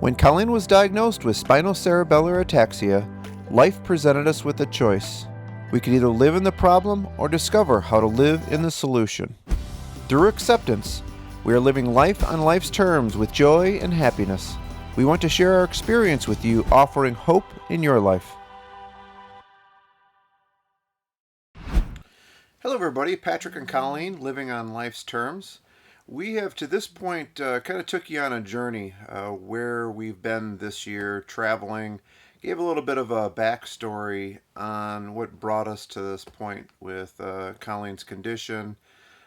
When Colleen was diagnosed with spinocerebellar ataxia, life presented us with a choice. We could either live in the problem or discover how to live in the solution. Through acceptance, we are living life on life's terms with joy and happiness. We want to share our experience with you, offering hope in your life. Hello, everybody. Patrick and Colleen, living on life's terms. We have, to this point, kind of took you on a journey where we've been this year, traveling. Gave a little bit of a backstory on what brought us to this point with Colleen's condition,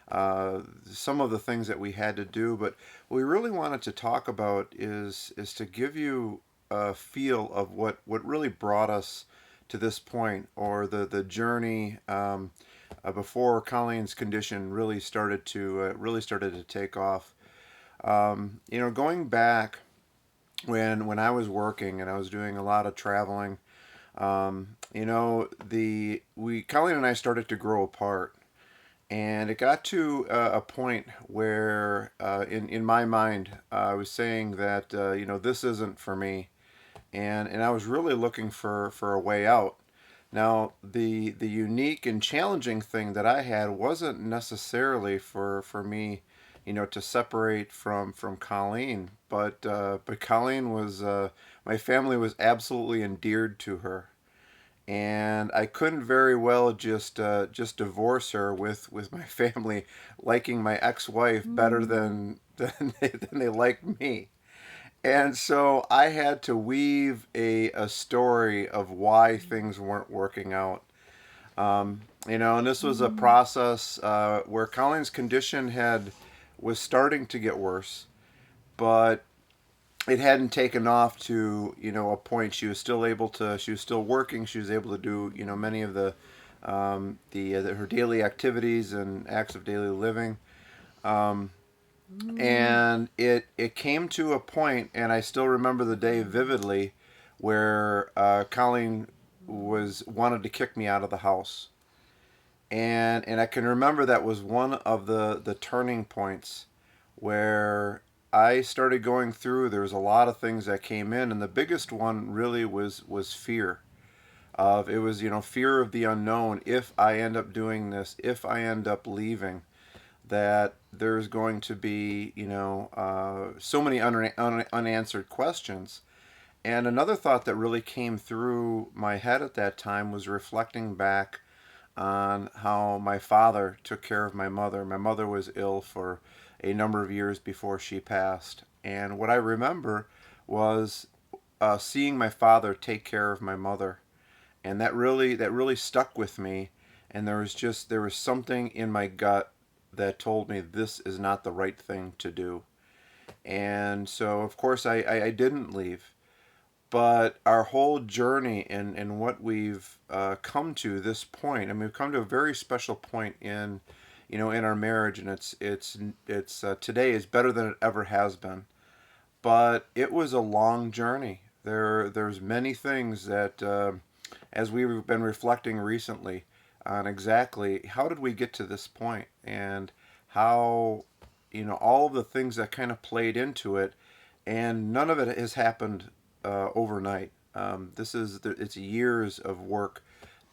some of the things that we had to do. But what we really wanted to talk about is to give you a feel of what really brought us to this point, or the journey before Colleen's condition really started to take off. Going back when I was working and I was doing a lot of traveling, Colleen and I started to grow apart, and it got to a point where, in my mind, I was saying that this isn't for me, and I was really looking for a way out. Now, the unique and challenging thing that I had wasn't necessarily for me, to separate from Colleen, but Colleen was my family was absolutely endeared to her, and I couldn't very well just divorce her with my family liking my ex-wife better than they liked me. And so I had to weave a story of why things weren't working out. And this was a process where Colleen's condition was starting to get worse, but it hadn't taken off to a point. She was still working. She was able to do many of her daily activities and acts of daily living. And it came to a point, and I still remember the day vividly, where Colleen wanted to kick me out of the house, and I can remember that was one of the turning points where I started going through. There was a lot of things that came in, and the biggest one really was fear. It was fear of the unknown. If I end up doing this, if I end up leaving, that there's going to be so many unanswered questions. And another thought that really came through my head at that time was reflecting back on how my father took care of my mother. My mother was ill for a number of years before she passed, and what I remember was seeing my father take care of my mother, and that really stuck with me. And there was something in my gut that told me this is not the right thing to do. And so, of course, I didn't leave. But our whole journey and what we've come to this point, I mean, we've come to a very special point in our marriage, and it's today is better than it ever has been. But it was a long journey. There's many things that, as we've been reflecting recently on exactly how did we get to this point, and how all of the things that kind of played into it, and none of it has happened overnight. It's years of work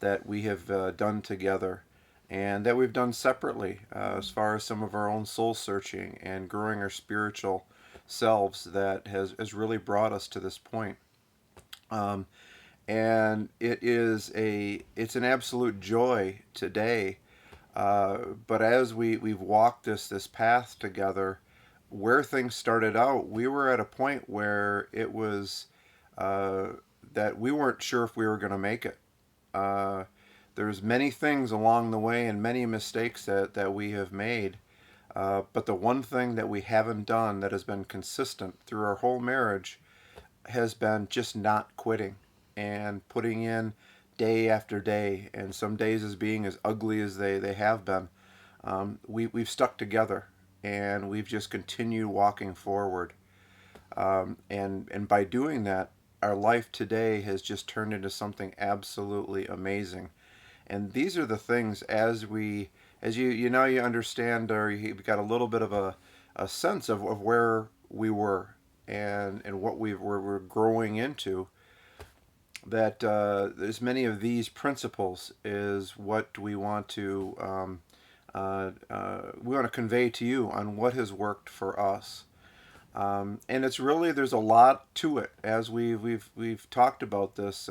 that we have done together, and that we've done separately, as far as some of our own soul searching and growing our spiritual selves, that has really brought us to this point. Um, and it's an absolute joy today. But as we've walked this path together, where things started out, we were at a point where it was that we weren't sure if we were going to make it. Uh, there's many things along the way and many mistakes that we have made. But the one thing that we haven't done that has been consistent through our whole marriage has been just not quitting and putting in day after day, and some days as being as ugly as they have been. We've stuck together, and we've just continued walking forward. And by doing that, our life today has just turned into something absolutely amazing. And these are the things, as you understand, or you got a little bit of a sense of where we were, and what we're growing into, that as many of these principles is what we want to convey to you on what has worked for us. And it's really, there's a lot to it as we've talked about this,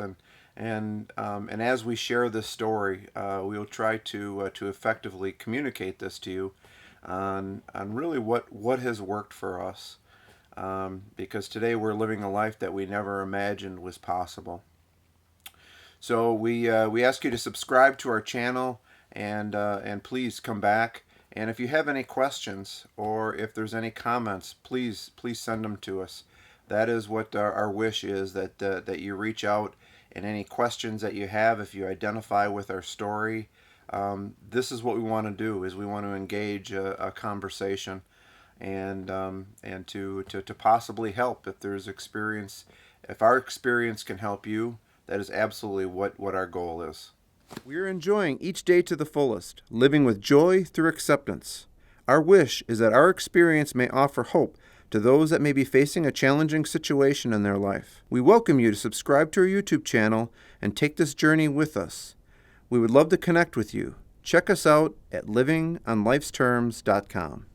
and as we share this story, we'll try to effectively communicate this to you on really what has worked for us. Because today we're living a life that we never imagined was possible. So we ask you to subscribe to our channel, and please come back. And if you have any questions or if there's any comments, please send them to us. That is what our wish is, that you reach out, and any questions that you have, if you identify with our story, this is what we want to do, is we want to engage a conversation, and to possibly help if there's experience. If our experience can help you, that is absolutely what our goal is. We are enjoying each day to the fullest, living with joy through acceptance. Our wish is that our experience may offer hope to those that may be facing a challenging situation in their life. We welcome you to subscribe to our YouTube channel and take this journey with us. We would love to connect with you. Check us out at livingonlifesterms.com.